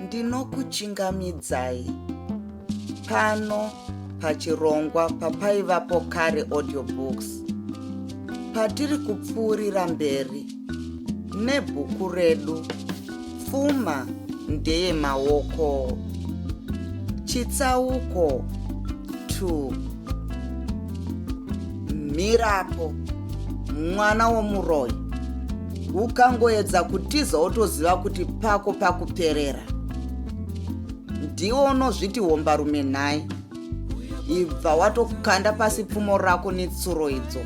Ndinokuchingamidzai pano pachirongwa papaivapo kare audiobooks, patiri kupfuurira mberi nebhuku redu Pfuma ndeye maoko, chitsauko 2. Mhirapo mwana womuroyi, ukangoedza kutiza wotoziva kuti pako pakuperera. Ndiwo unozviti hombarume nhai, ibva watokanda pasi pfumo rako netsuro idzo.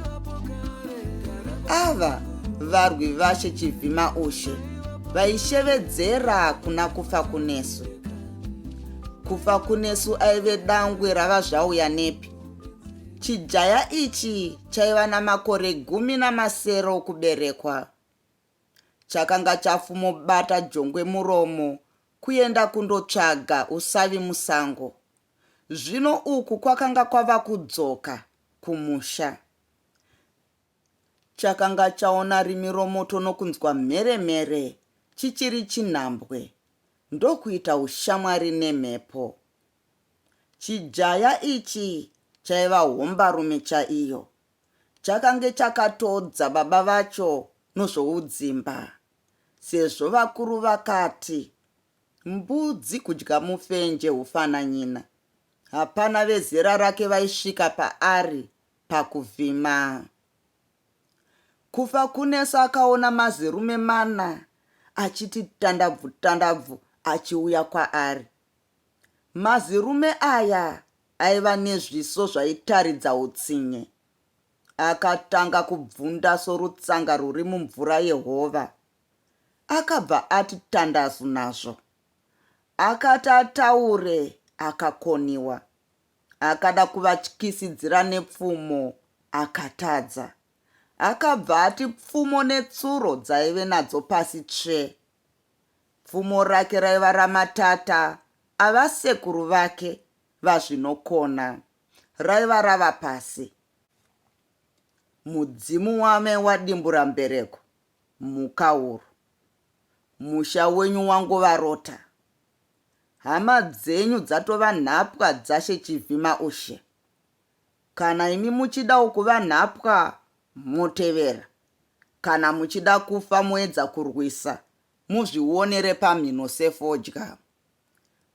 Ava varwi vashe chivhima ushe vaishevedzera kuna kufa kunesu. Kufa kunesu aive dangwe rava zvauya nepi. Chijaya ichi chaiva namakore 17 okuberekwa. Chakanga chafumobata jongwe muromo kuenda kundotsvaga usavi musango. Zvino uku kwakanga kwava kudzoka kumusha. Chakanga chaona rimi romoto nokunzwa mheremhere chichiri chinhambwe, ndokuita ushamwari nemhepo. Chijaya ichi chaiva hombarume chaiyo. Chakange chakatodza baba vacho nozvoudzimba, sezvo vakuru vakati mbudzi kudya mufenje hufananyina. Hapana vezera rake vaisvika paari pakuvhima. Kufa kunesu akaona mazerume 4 achiti tandabvu tandabvu achiuya kwaari. Mazerume aya aiva nezviso zvaitaridza utsinye. Akatanga kubvunda sorutsanga ruri mumvura yehova. Akabva ati tandazu nazvo. Akati ataure akakoniwa. Akada kuvatyisidzira nepfumo akatadza. Akabva ati pfumo netsuro dzaive nadzo pasi tsve. Pfumo rake raiva ramatata avasekuru vake vazvinokona, raiva rava pasi. Mudzimu wame wadimbura mbereko, mukauru. Musha wenyu wangovarota. Hama dzenyu dzatova nhapwa dzashe chivhima ushe. Kana imi muchida kuva nhapwa, motevera. Kana muchida kufa moedza kurwisa, muzvionere pamhino sefodya.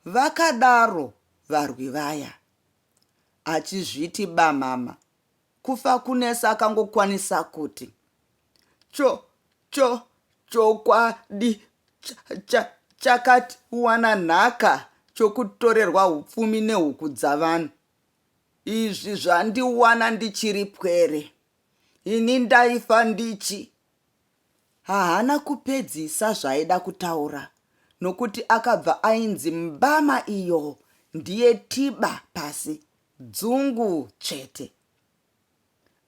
Vakadaro varwi vaya. Achizviti bamama, kufa kunesa akangokwanisa kuti chokwadi chakati wana nhaka chokutorerwa upfumi nehuku dzavanhu. Izvi zvandiwana ndichiri pwere. Ini ndaifa ndichi. Hahana kupedzisa zvaida kutaura, nokuti akabva ainzi mbama iyo ndiye tiba pasi, dzungu chete.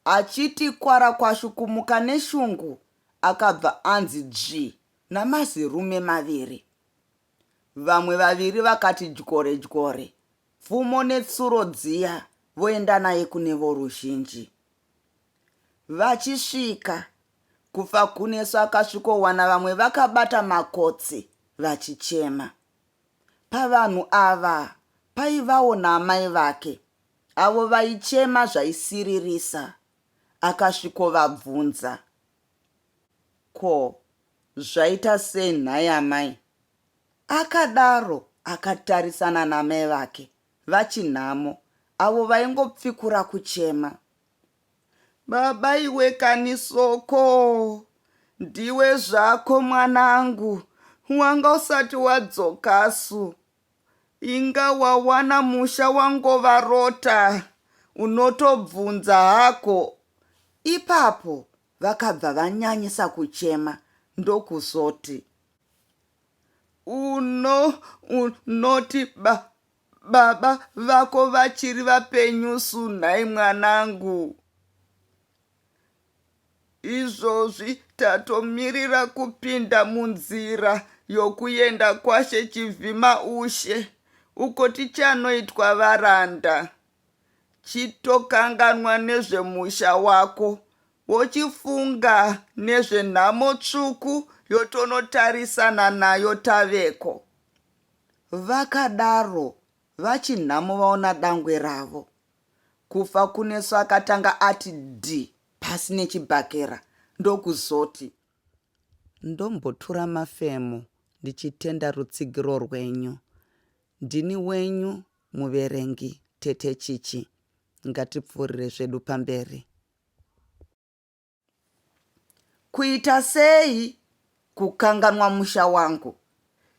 Achiti kwara kwashu kumuka neshungu, akabva anzi dzvi namazerume 2. Vamwe 2 vakati dyore dyore, pfumo netsuro dziya voenda naye kune voruzhinji. Vachisvika, kufa kunesu akasvikowana vamwe vakabata makotsi vachichema. Pavanhu ava paivawo naamai vake, avo vaichema zvaisiririsa. Akasvikovabvunza, ko, zvaita sei nhai amai? Akadaro akatarisana namai vake vachinhamo, avo vaingopfikura kuchema. Baba iwe kanisoko, ndiwe zvako mwanangu, wanga usati wadzokasu. Inga wawana musha wangovarota, unotobvunza hako. Ipapo vakabva vanyanyisa kuchema, ndokuzoti unoti baba vako vachiri vapenyusu nhai mwanangu. Izvozvi tatomirira kupinda munzira yokuenda kwashe chivhima ushe, uko tichanoitwa varanda. Chitokanganwa nezvemusha wako, wochifunga nezvenhamo tsvuku yotonotarisana nayo taveko. Vakadaro vachinhamo vaona dangwe ravo. Kufa kunesu akatanga ati dhi pasi nechibhakera ndokuzoti, ndombotura mafemo ndichitenda rutsigiro rwenyu. Ndini wenyu muverengi Tete Chichi. Ngatipfuurire zvedu pamberi. Kuita sei kukanganwa musha wangu?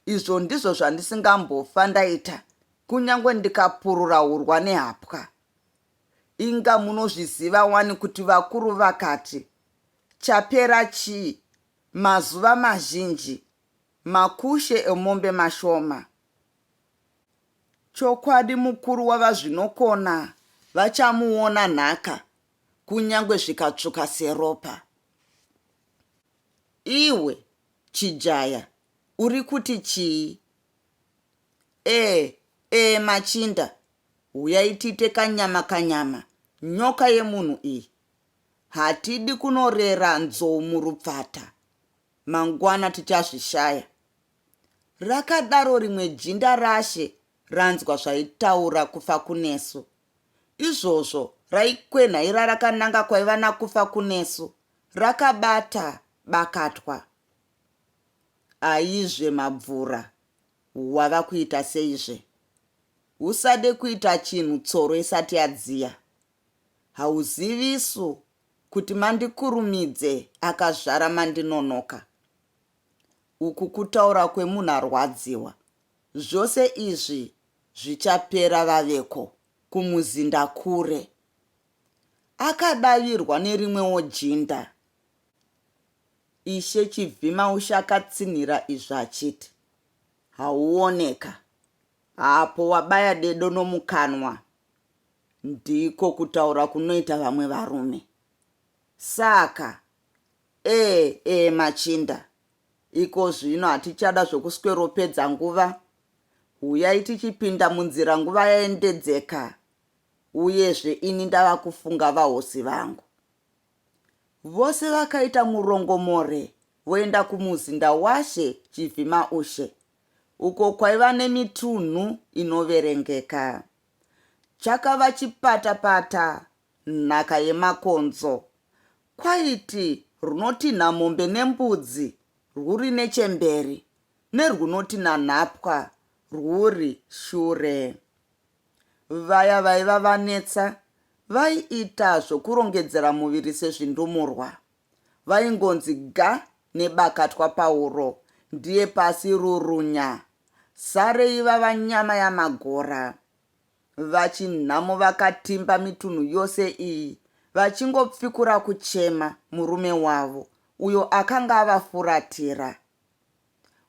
Izvo ndizvo zvandisingambofa ndaita, kunyange ndikapurura urwa nehapwa. Inga munozviziva wani kuti vakuru vakati, chapera chii? Mazuva mazhinji, makushe emombe mashoma. Chokwadi mukuru wava zvinokona vachamuona nhaka, kunyange zvikatsvuka seropa. Iwe chijaya, uri kuti chii? Machinda, uyai tiite kanyama, nyoka yemunhu iyi. Hatidi kunorera nzou murupfata, mangwana tichazvishaya. Rakadaro rimwe jinda rashe ranzwa zvaitaura kufa kunesu. Izvozvo raikwenhaira rakananga kwaiva nakufa kunesu, rakabata bakatwa. Aizve mabvura, wava kuita seizve? Usade kuita chinhu tsoro isati yadziya. Hauzivisu kuti mandikurumidze akazvara mandinonoka. Uku kutaura kwemunhu arwadziwa. Zvose izvi zvichapera vaveko, kumuzinda kure. Akadavirwa nerimwewo jinda. Ishe Chivhima Ushe akatsinhira izvi achiti, hauoneka, hapo wabaya dedo nomukanwa. Ndiko kutaura kunoita vamwe varume. Saka, machinda, iko zvino hatichada zvokusweropedza nguva. Uyai tichipinda munzira nguva yaendedzeka. Uyezve ini ndava kufunga vahosi vangu. Vose vakaita murongomore voenda kumuzinda washe Chivhima Ushe, uko kwaiva nemitunhu inoverengeka. Chakava chipata-pata, nhaka yemakonzo. Kwaiti runotinha mombe nembudzi rwuri nechemberi, nerwunotinha nhapwa rwuri shure. Vaya vaiva vanetsa vaiita zvokurongedzera muviri sezvindumurwa. Vaingonzi ga nebakatwa pauro, ndiye pasi rurunya. Sarei vava nyama yamagora. Vachinhamo vakatimba mitunhu yose iyi, vachingopfikura kuchema murume wavo, uyo akanga avafuratira.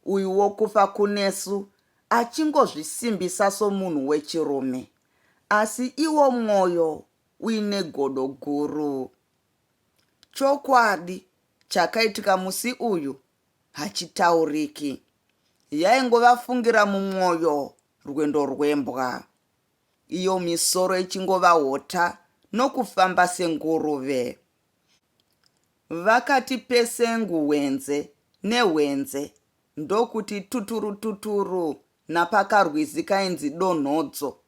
Uyu wokufa kunesu achingozvisimbisa somunhu wechirume, asi iwo mwoyo uine godo guru. Chokwadi chakaitika musi uyu hachitauriki. Yaingovafungira mumwoyo rwendo rwembwa. Iyo misoro ichingovahota nokufamba senguruve. Vakati pesengu wenze nehwenze, ndokuti tuturu tuturu napakarwizi kainzi donhodzo.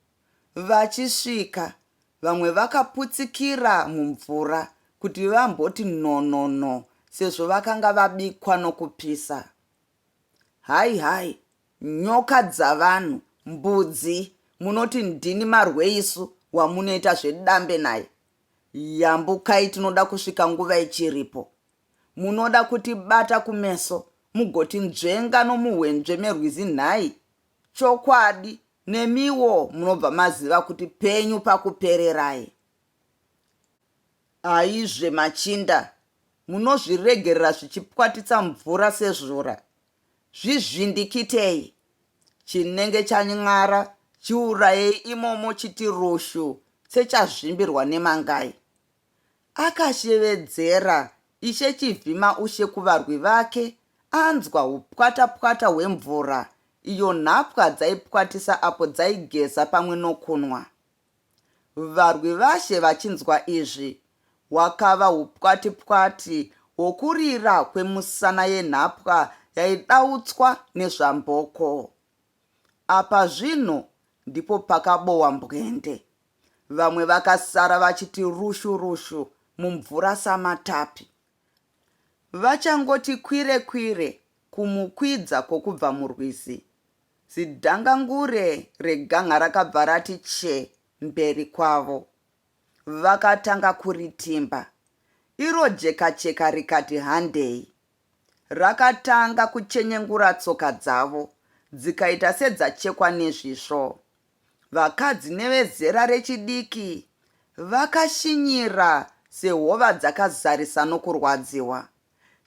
Vachisvika, vamwe vakaputsikira mumvura kuti vamboti nonono, sezvo vakanga vabikwa nokupisa. Hai, nyoka dzavanhu, mbudzi, munoti ndini marweisu wamunoita zvedambe naye. Yambukai, tinoda kusvika nguva ichiripo. Munoda kutibata kumeso, mugoti nzvenga nomuhwendzve merwizi nhai. Chokwadi, nemiwo munobva maziva kuti penyu pakupererai. Aizve machinda, munozviregerera zvichipwatitsa mvura sezvura. Zvizvindikitei. Chinenge chanyara chiurayei imomo chiti rushu, sechazvimbirwa nemangai. Akashevedzera Ishe Chivhima Ushe kuvarwi vake, anzwa upwata-pwata hwemvura, iyo nhapwa dzaipwatisa apo dzaigeza pamwe nokunwa. Varwi vashe vachinzwa izvi, hwakava upwati-pwati hwokurira kwemusana yenhapwa yaidautswa nezvamboko. Apa zvino ndipo pakabohwa mbwende. Vamwe vakasara vachiti rushu-rushu mumvura samatapi. Vachangoti kwire-kwire kumukwidza kwokubva murwizi. Zidhangangure reganga rakabva rati che mberi kwavo. Vakatanga kuritimba. Iro jeka-cheka rikati handei. Rakatanga kuchenyengura tsoka dzavo, dzikaita sedzachekwa nezvisvo. Vakadzi nevezera rechidiki vakashinyira sehova dzakazarisa nokurwadziwa,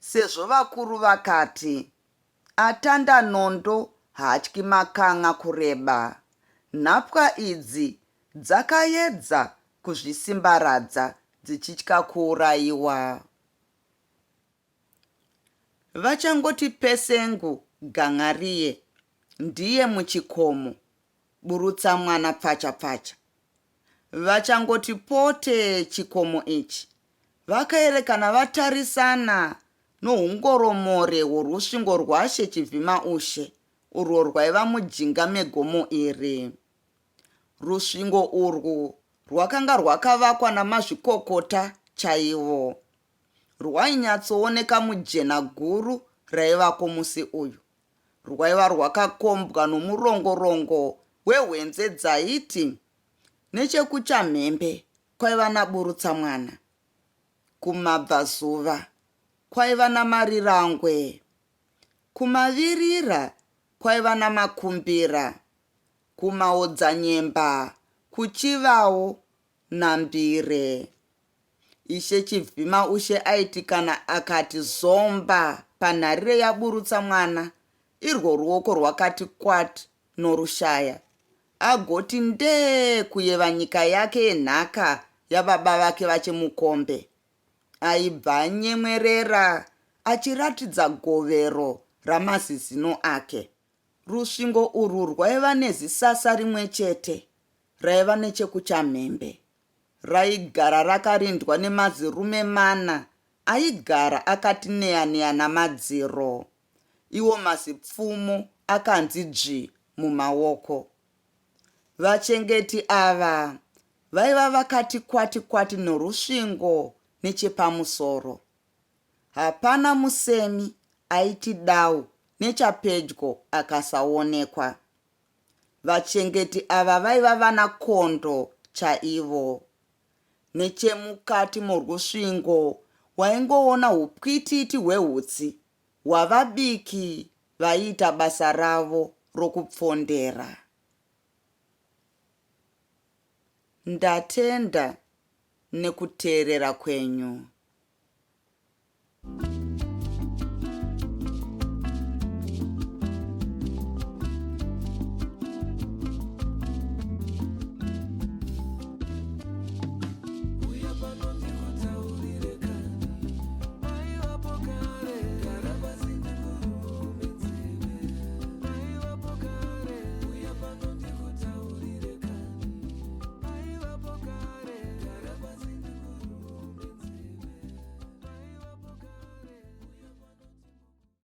sezvo vakuru vakati, atanda nondo hatyi makanga kureba. Nhapwa idzi dzakaedza kuzvisimbaradza dzichitya kuurayiwa. Vachangoti pesengu gangariye ndiye muchikomo, burutsa mwana pacha-pacha. Vachangoti pote chikomo ichi, vakaerekana vatarisana nohungoromore hworusvingo rwaShe Chivhima Ushe, urwo rwaiva mujinga megomo iri. Rusvingo urwu rwakanga rwakavakwa namazvikokota chaivo. Rwainyatsooneka mujena guru raivako musi uyu. Rwaiva rwakakombwa nomurongorongo wehwenze dzaiti, nechekuchamhembe kwaiva naburutsa mwana, kumabvazuva kwaiva namarirangwe, kumavirira kwaiva namakumbira, kumaodzanyemba kuchivawo nambire. Ishe Chivhima Ushe aiti kana akati zomba panharire yaburutsa mwana, irwo ruoko rwakati kwati norushaya, agoti ndee kuyeva nyika yake yenhaka yababa vake vachimukombe. Aibva anyemwerera achiratidza govero ramazizino ake. Rusvingo urwu rwaiva nezisasa rimwe chete, raiva nechekuchamhembe. Raigara rakarindwa nemazirume 4 aigara akati neya-neya namadziro. Iwo mazipfumo akanzi dzvi mumaoko. Vachengeti ava vaiva vakati kwati-kwati norusvingo nechepamusoro. Hapana musemi aiti dau nechapedyo akasaonekwa. Vachengeti ava vaiva vanakondo chaivo. Nechemukati morusvingo waingoona hupwititi hwehutsi hwavabiki vaiita basa ravo rokupfondera. Ndatenda nekuteerera kwenyu.